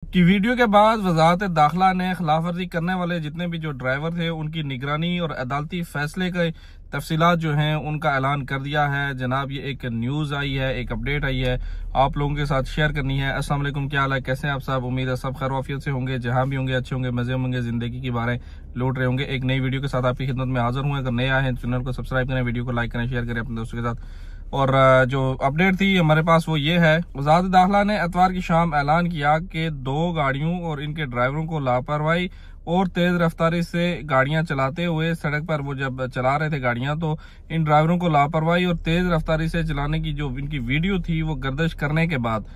की वीडियो के बाद वजारत दाखिला ने खिलाफवर्जी करने वाले जितने भी जो ड्राइवर थे उनकी निगरानी और अदालती फैसले के तफसीलात जो हैं उनका ऐलान कर दिया है। जनाब ये एक न्यूज़ आई है, एक अपडेट आई है, आप लोगों के साथ शेयर करनी है। अस्सलाम वालेकुम, क्या हाल है, कैसे हैं आप सब? उम्मीद है सब खैर आफियत से होंगे, जहां भी होंगे अच्छे होंगे, मजे होंगे, जिंदगी की बारें लूट रहे होंगे। एक नई वीडियो के साथ आपकी खिदमत में हाजिर हुए। अगर नए आए हैं चैनल को सब्सक्राइब करें, वीडियो को लाइक करें, शेयर करें अपने दोस्तों के साथ। और जो अपडेट थी हमारे पास वो ये है, वजारत दाखिला ने इतवार की शाम ऐलान किया कि 2 गाड़ियों और इनके ड्राइवरों को लापरवाही और तेज रफ्तारी से गाड़ियां चलाते हुए सड़क पर वो जब चला रहे थे गाड़ियां, तो इन ड्राइवरों को लापरवाही और तेज रफ्तारी से चलाने की जो इनकी वीडियो थी वो गर्दिश करने के बाद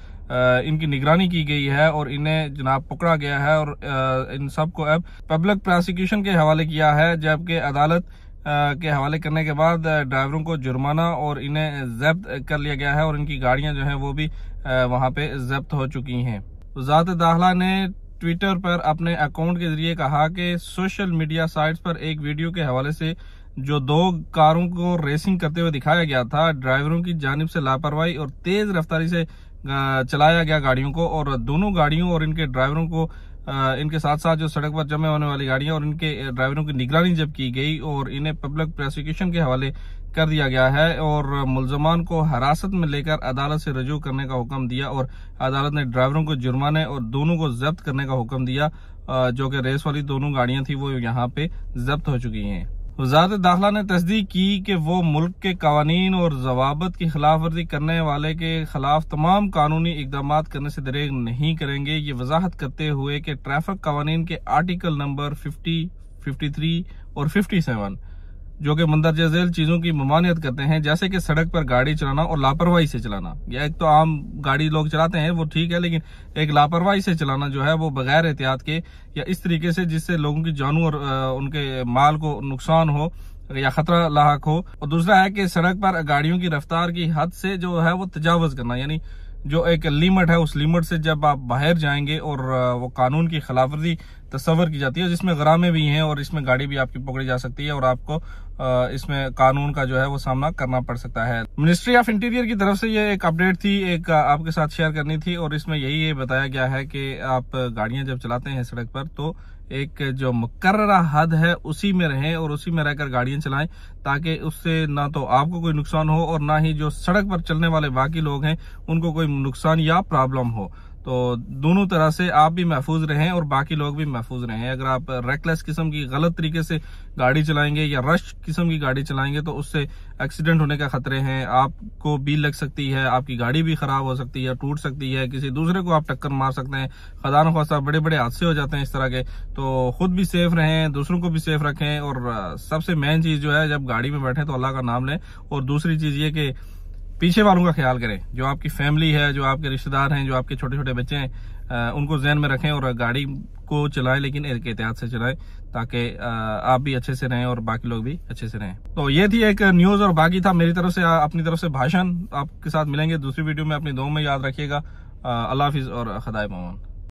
इनकी निगरानी की गई है और इन्हें जनाब पकड़ा गया है और इन सबको अब पब्लिक प्रोसिक्यूशन के हवाले किया है, जबकि अदालत के हवाले करने के बाद ड्राइवरों को जुर्माना और इन्हें जब्त कर लिया गया है और इनकी गाड़ियां जो हैं वो भी वहां पे जब्त हो चुकी हैं। वजारत दाखिला ने ट्विटर पर अपने अकाउंट के जरिए कहा कि सोशल मीडिया साइट्स पर एक वीडियो के हवाले से जो 2 कारों को रेसिंग करते हुए दिखाया गया था, ड्राइवरों की जानिब से लापरवाही और तेज रफ्तारी से चलाया गया गाड़ियों को, और दोनों गाड़ियों और इनके ड्राइवरों को इनके साथ साथ जो सड़क पर जमे होने वाली गाड़ियां और इनके ड्राइवरों की निगरानी जब की गई और इन्हें पब्लिक प्रोसिक्यूशन के हवाले कर दिया गया है और मुल्जमान को हिरासत में लेकर अदालत से रजू करने का हुक्म दिया और अदालत ने ड्राइवरों को जुर्माने और दोनों को जब्त करने का हुक्म दिया। जो कि रेस वाली दोनों गाड़ियां थी वो यहाँ पे जब्त हो चुकी हैं। वजारत दाखिला ने तस्दीक की कि वो मुल्क के कवानीन और जवाबत की खिलाफ वर्जी करने वाले के खिलाफ तमाम कानूनी इकदाम करने से दरेग नहीं करेंगे। ये वजाहत करते हुए कि ट्रैफिक कवानीन के आर्टिकल नंबर 50, 53 और 57 जो कि मंदरजा झेल चीजों की ममानियत करते हैं, जैसे कि सड़क पर गाड़ी चलाना और लापरवाही से चलाना। या एक तो आम गाड़ी लोग चलाते हैं वो ठीक है, लेकिन एक लापरवाही से चलाना जो है वो बगैर एहतियात के या इस तरीके से जिससे लोगों की जानों और उनके माल को नुकसान हो या खतरा लाहक हो। और दूसरा है कि सड़क पर गाड़ियों की रफ्तार की हद से जो है वो तजावज करना, यानी जो एक लिमिट है उस लिमिट से जब आप बाहर जाएंगे और वो कानून की खिलाफवर्जी तस्वर की जाती है, जिसमें गरामे भी हैं और इसमें गाड़ी भी आपकी पकड़ी जा सकती है और आपको इसमें कानून का जो है वो सामना करना पड़ सकता है। मिनिस्ट्री ऑफ इंटीरियर की तरफ से ये एक अपडेट थी, एक आपके साथ शेयर करनी थी और इसमें यही बताया गया है कि आप गाड़ियां जब चलाते हैं सड़क पर तो एक जो मुकर्ररा हद है उसी में रहें और उसी में रहकर गाड़ियां चलाएं, ताकि उससे ना तो आपको कोई नुकसान हो और ना ही जो सड़क पर चलने वाले बाकी लोग हैं उनको कोई नुकसान या प्रॉब्लम हो। तो दोनों तरह से आप भी महफूज रहें और बाकी लोग भी महफूज रहें। अगर आप रेकलेस किस्म की गलत तरीके से गाड़ी चलाएंगे या रश किस्म की गाड़ी चलाएंगे तो उससे एक्सीडेंट होने का खतरे हैं, आपको भी लग सकती है, आपकी गाड़ी भी खराब हो सकती है, टूट सकती है, किसी दूसरे को आप टक्कर मार सकते हैं, खुदा न खास्ता बड़े बड़े हादसे हो जाते हैं इस तरह के। तो खुद भी सेफ रहें, दूसरों को भी सेफ रखें और सबसे मेन चीज जो है जब गाड़ी में बैठे तो अल्लाह का नाम लें। और दूसरी चीज ये कि पीछे वालों का ख्याल करें, जो आपकी फैमिली है, जो आपके रिश्तेदार हैं, जो आपके छोटे छोटे बच्चे हैं, उनको ज़हन में रखें और गाड़ी को चलाएं, लेकिन एक एहतियात से चलाएं ताकि आप भी अच्छे से रहें और बाकी लोग भी अच्छे से रहें। तो ये थी एक न्यूज़ और बाकी था मेरी तरफ से अपनी तरफ से भाषण। आपके साथ मिलेंगे दूसरी वीडियो में, अपनी दुआ में याद रखिएगा। अल्लाह हाफिज़ और खुदा पामान।